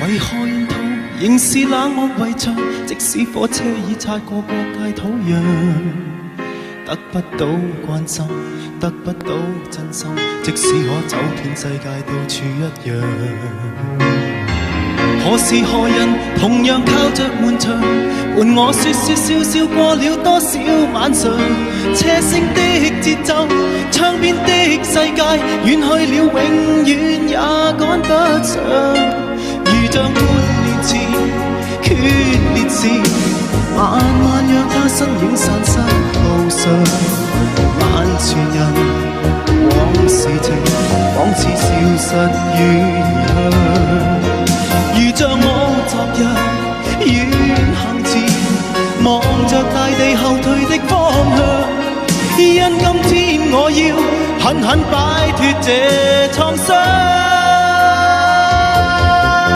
為何沿途仍是冷漠圍牆？即使火車已擦過各界土壤，得不到關心，得不到真心。即使可走遍世界，到處一樣。何時何人同樣靠着門牆，伴我說說笑笑過了多少晚上？車聲的節奏，窗邊的世界，遠去了永遠也趕不上。如像半年前決裂時，慢慢讓它身影散失路上。萬全人往事情，仿似消失於異鄉。如像我昨日遠行前，望着大地後退的方向。因今天我要狠狠擺脫這創傷。